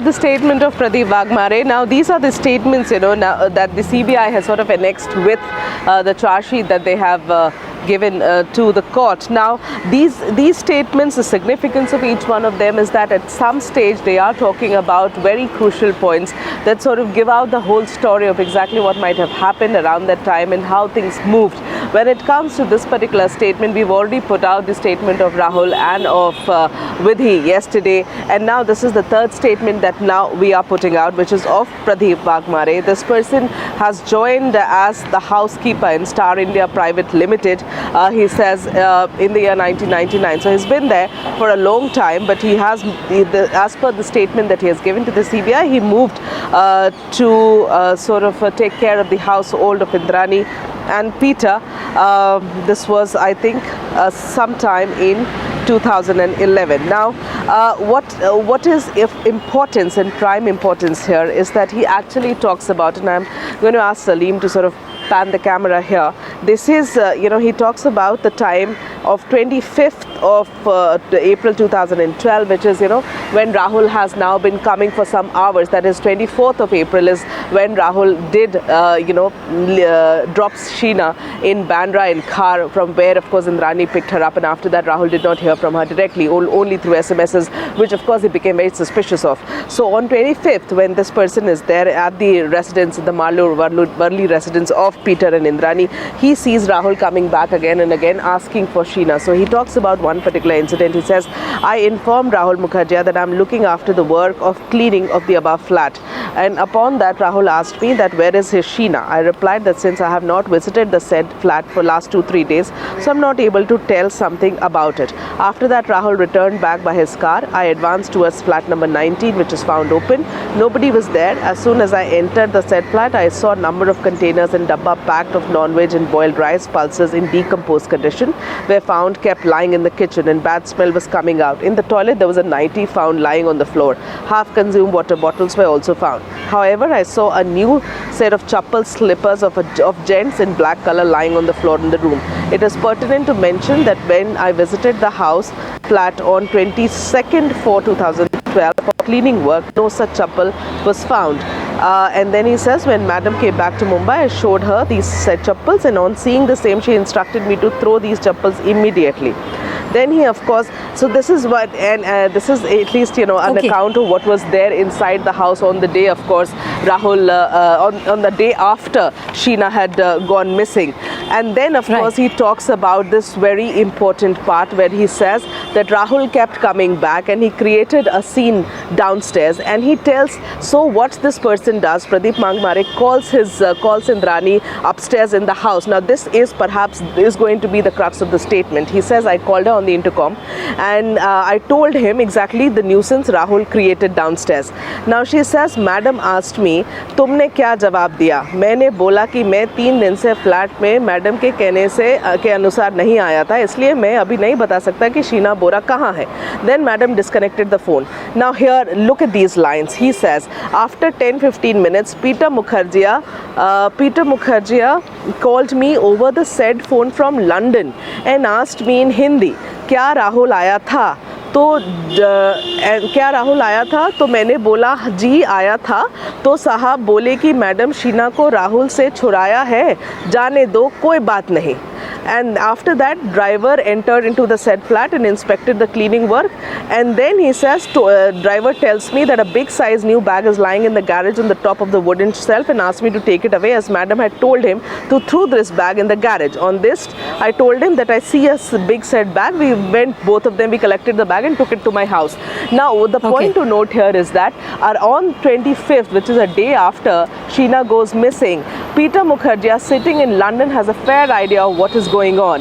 The statement of Pradeep Waghmare. Now, these are the statements, now, that the CBI has sort of annexed with the charge sheet that they have given to the court. Now, these statements, the significance of each one of them is that at some stage they are talking about very crucial points that sort of give out the whole story of exactly what might have happened around that time and how things moved. When it comes to this particular statement, we've already put out the statement of Rahul and of Vidhi yesterday, and now this is the third statement that now we are putting out, which is of Pradeep Waghmare. This person has joined as the housekeeper in Star India Private Limited, he says, in the year 1999. So he's been there for a long time, but he has, as per the statement that he has given to the CBI, he moved to sort of take care of the household of Indirani and Peter. This was, I think, sometime in 2011. Now, what is importance and prime importance here is that he actually talks about, and I'm going to ask Salim to sort of pan the camera here. This is, he talks about the time of 25th of April 2012, which is, when Rahul has now been coming for some hours. That is 24th of April is when Rahul did, drops Sheena in Bandra in car, from where, of course, Indirani picked her up, and after that Rahul did not hear from her directly, only through SMSs, which of course he became very suspicious of. So on 25th, when this person is there at the residence, the Varli residence of Peter and Indirani, he sees Rahul coming back again and again asking for Sheena. So he talks about one particular incident. He says, I informed Rahul Mukerjea that I'm looking after the work of cleaning of the above flat. And upon that, Rahul asked me that where is his Sheena. I replied that since I have not visited the said flat for last 2-3 days, so I'm not able to tell something about it. After that, Rahul returned back by his car. I advanced towards flat number 19, which is found open. Nobody was there. As soon as I entered the said flat, I saw a number of containers and dabba packed of non-veg and boiled rice pulses in decomposed condition were found kept lying in the kitchen, and bad smell was coming out. In the toilet, there was a nightie found lying on the floor. Half-consumed water bottles were also found. However, I saw a new set of chappal slippers of gents in black color lying on the floor in the room. It is pertinent to mention that when I visited the house flat on 22nd for 2012 for cleaning work, no such chappal was found. And then he says, when Madam came back to Mumbai, I showed her these said chappals, and on seeing the same, she instructed me to throw these chappals immediately. Then he, of course, so this is what, and this is at least, an account of what was there inside the house on the day, of course, Rahul, on the day after Sheena had gone missing. And then, of course, he talks about this very important part where he says that Rahul kept coming back and he created a scene downstairs, and he tells, so what this person does, Pradeep Waghmare calls Indirani upstairs in the house. Now, this is perhaps going to be the crux of the statement. He says, I called her on the intercom and I told him exactly the nuisance Rahul created downstairs. Now she says, Madam asked me, तुमने क्या जवाब दिया? मैंने बोला कि मैं 3 दिन से फ्लैट में मैडम के कहने से के अनुसार नहीं आया था, इसलिए मैं अभी नहीं बता सकता कि शीना बोरा कहाँ है. Then Madam disconnected the phone. Now here, look at these lines. He says, after 10-15 minutes, Peter Mukerjea called me over the said phone from London and asked me in Hindi, क्या राहुल आया था? क्या राहुल आया था? तो मैंने बोला जी आया था. तो साहब बोले कि मैडम शीना को राहुल से छुड़ाया है, जाने दो, कोई बात नहीं. And after that, driver entered into the said flat and inspected the cleaning work. And then he says, driver tells me that a big size new bag is lying in the garage on the top of the wooden shelf and asked me to take it away, as madam had told him to throw this bag in the garage. On this, I told him that I see a big said bag. We went, both of them, we collected the bag and took it to my house. Now, the point to note here is that on 25th, which is a day after Sheena goes missing, Peter Mukerjea, sitting in London, has a fair idea of what is going on.